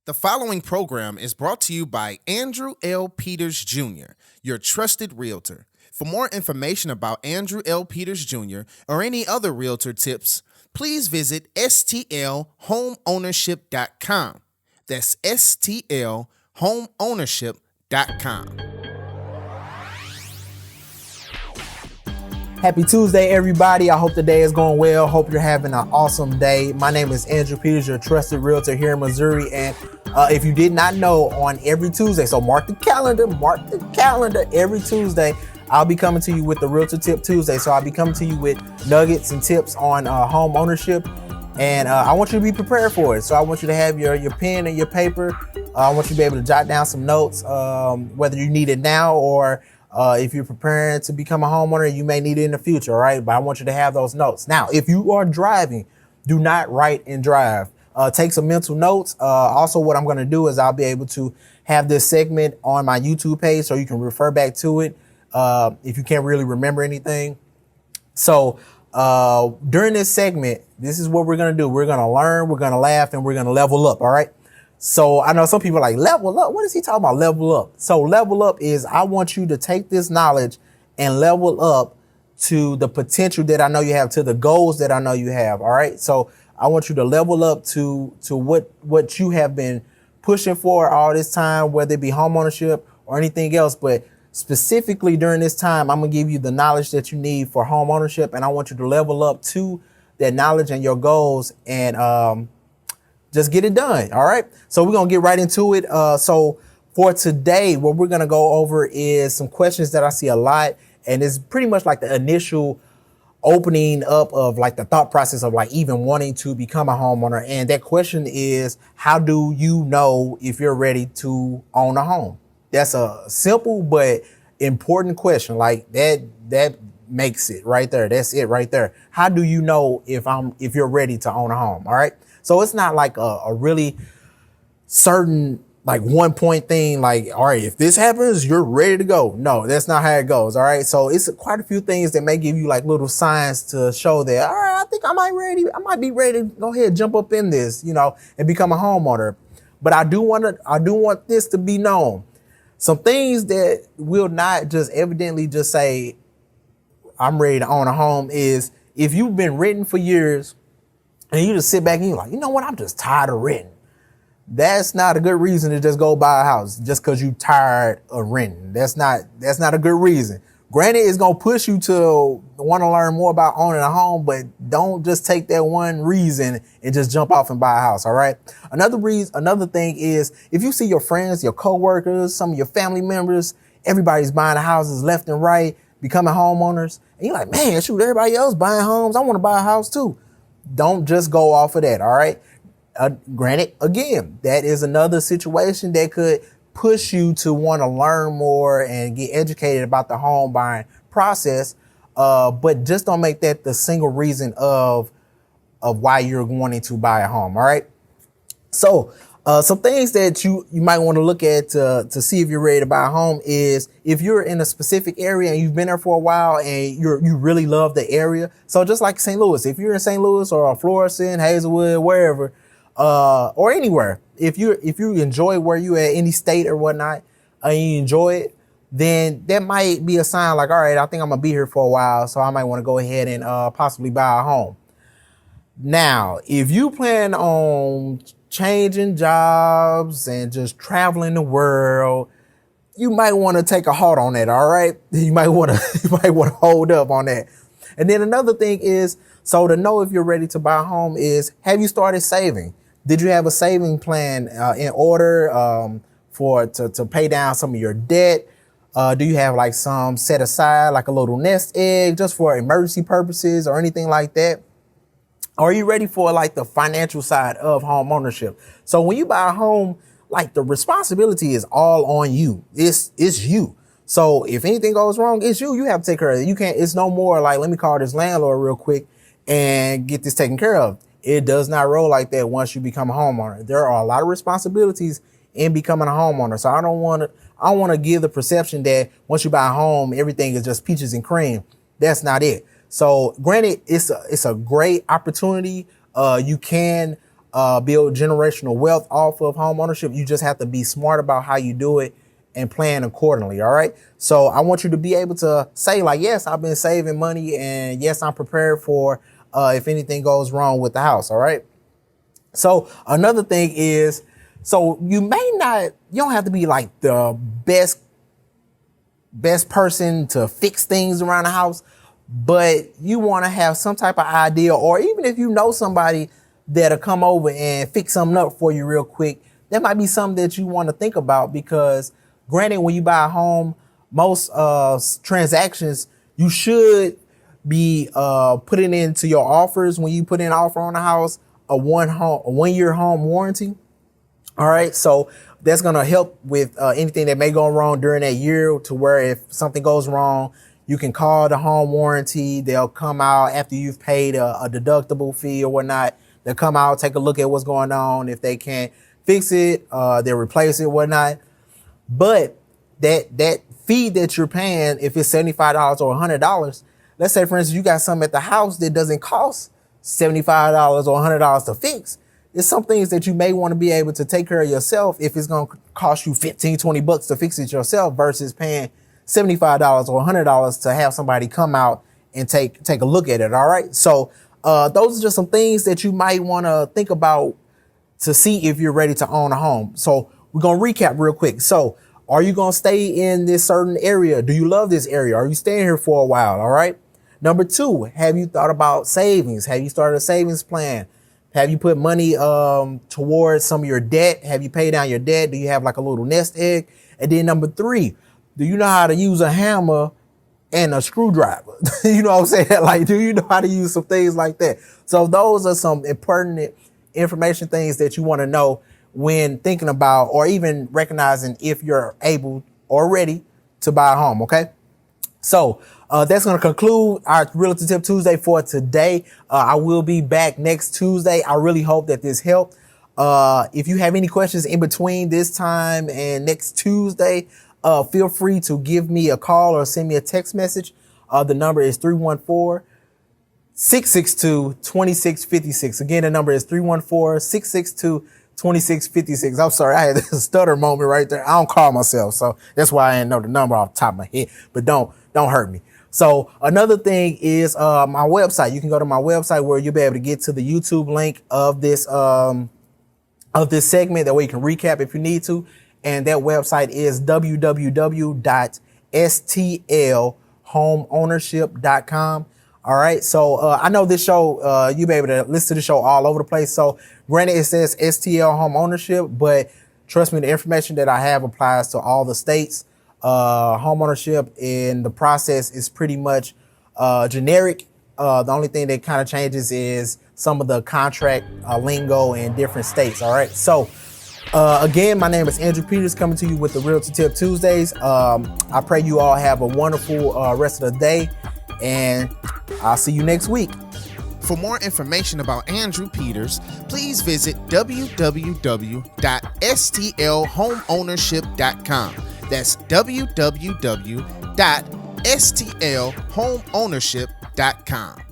The following program is brought to you by Andrew L. Peters Jr., your trusted realtor. For more information about Andrew L. Peters Jr. or any other realtor tips, please visit stlhomeownership.com. That's stlhomeownership.com. Happy Tuesday, everybody. I hope the day is going well. Hope you're having an awesome day. My name is Andrew Peters, your trusted realtor here in Missouri. And if you did not know, on every Tuesday, so mark the calendar, every Tuesday, I'll be coming to you with the Realtor Tip Tuesday. So I'll be coming to you with nuggets and tips on home ownership. And I want you to be prepared for it. So I want you to have your pen and your paper. I want you to be able to jot down some notes, whether you need it now or if you're preparing to become a homeowner, you may need it in the future, all right? But I want you to have those notes. Now, if you are driving, do not write and drive. Take some mental notes. Also, what I'm going to do is I'll be able to have this segment on my YouTube page so you can refer back to it if you can't really remember anything. So during this segment, this is what we're going to do. We're going to learn, we're going to laugh, and we're going to level up, all right? So I know some people are like, level up? What is he talking about, level up? So level up is I want you to take this knowledge and level up to the potential that I know you have, to the goals that I know you have, all right? So I want you to level up to what you have been pushing for all this time, whether it be homeownership or anything else. But specifically during this time, I'm going to give you the knowledge that you need for homeownership, and I want you to level up to that knowledge and your goals and just get it done. All right. So we're going to get right into it. So for today, what we're going to go over is some questions that I see a lot. And it's pretty much like the initial opening up of like the thought process of like even wanting to become a homeowner. And that question is, how do you know if you're ready to own a home? That's a simple but important question. Like that makes it right there. That's it right there. How do you know if you're ready to own a home? All right. So it's not like a really certain like 1 point thing like, all right, if this happens, you're ready to go. No, that's not how it goes. All right. So it's quite a few things that may give you like little signs to show that, all right, I think I might be ready to go ahead and jump up in this, and become a homeowner. But I do want this to be known. Some things that will not just evidently just say, I'm ready to own a home is if you've been renting for years, and you just sit back and you're like, you know what? I'm just tired of renting. That's not a good reason to just go buy a house just because you're tired of renting. That's not a good reason. Granted, it's going to push you to want to learn more about owning a home, but don't just take that one reason and just jump off and buy a house. All right. Another thing is if you see your friends, your coworkers, some of your family members, everybody's buying houses left and right, becoming homeowners. And you're like, man, shoot, everybody else buying homes. I want to buy a house too. Don't just go off of that, all right? Granted, again, that is another situation that could push you to want to learn more and get educated about the home buying process, but just don't make that the single reason of why you're wanting to buy a home, all right? So some things that you might want to look at to see if you're ready to buy a home is if you're in a specific area and you've been there for a while and you really love the area. So just like St. Louis, if you're in St. Louis or Florissant, Hazelwood, wherever, or anywhere, if you enjoy where you at, any state or whatnot, and you enjoy it, then that might be a sign like, all right, I think I'm gonna be here for a while, so I might want to go ahead and possibly buy a home. Now, if you plan on changing jobs and just traveling the world, you might want to take a halt on that. All right. You might want to hold up on that. And then another thing is, so to know if you're ready to buy a home is, have you started saving? Did you have a saving plan in order to pay down some of your debt? Do you have like some set aside, like a little nest egg just for emergency purposes or anything like that? Are you ready for like the financial side of home ownership? So when you buy a home, like the responsibility is all on you. It's you. So if anything goes wrong, it's you. You have to take care of it. It's no more like, let me call this landlord real quick and get this taken care of. It does not roll like that once you become a homeowner. There are a lot of responsibilities in becoming a homeowner. So I don't want to give the perception that once you buy a home, everything is just peaches and cream. That's not it. So granted, it's a great opportunity. You can build generational wealth off of home ownership. You just have to be smart about how you do it and plan accordingly. All right. So I want you to be able to say like, yes, I've been saving money, and yes, I'm prepared for if anything goes wrong with the house. All right. So another thing is, so you don't have to be like the best person to fix things around the house, but you want to have some type of idea, or even if you know somebody that'll come over and fix something up for you real quick, that might be something that you want to think about, because granted, when you buy a home, most transactions, you should be putting into your offers, when you put in an offer on a house, a 1 year home warranty. All right. So that's going to help with anything that may go wrong during that year, to where if something goes wrong, you can call the home warranty. They'll come out after you've paid a deductible fee or whatnot. They'll come out, take a look at what's going on. If they can't fix it, they'll replace it, whatnot. But that fee that you're paying, if it's $75 or $100, let's say, for instance, you got something at the house that doesn't cost $75 or $100 to fix. There's some things that you may want to be able to take care of yourself if it's going to cost you $15-20 to fix it yourself, versus paying $75 or $100 to have somebody come out and take a look at it. All right. So those are just some things that you might want to think about to see if you're ready to own a home. So we're going to recap real quick. So are you going to stay in this certain area? Do you love this area? Are you staying here for a while? All right. Number 2, have you thought about savings? Have you started a savings plan? Have you put money towards some of your debt? Have you paid down your debt? Do you have like a little nest egg? And then number 3, do you know how to use a hammer and a screwdriver? You know what I'm saying? Like, do you know how to use some things like that? So those are some important information, things that you want to know when thinking about, or even recognizing if you're able or ready to buy a home. Okay. So that's going to conclude our Realtor Tip Tuesday for today. I will be back next Tuesday. I really hope that this helped. If you have any questions in between this time and next Tuesday, feel free to give me a call or send me a text message. The number is 314-662-2656. Again, the number is 314-662-2656. I'm sorry, I had this stutter moment right there. I don't call myself, so that's why I didn't know the number off the top of my head. But don't hurt me. So another thing is my website. You can go to my website where you'll be able to get to the YouTube link of this segment. That way you can recap if you need to. And that website is www.stlhomeownership.com. All right. So I know this show, you'll be able to listen to the show all over the place. So granted, it says STL Home Ownership, but trust me, the information that I have applies to all the states. Home ownership in the process is pretty much generic. The only thing that kind of changes is some of the contract lingo in different states. All right. So again, my name is Andrew Peters, coming to you with the Realtor Tip Tuesdays. I pray you all have a wonderful rest of the day, and I'll see you next week. For more information about Andrew Peters, please visit www.stlhomeownership.com. That's www.stlhomeownership.com.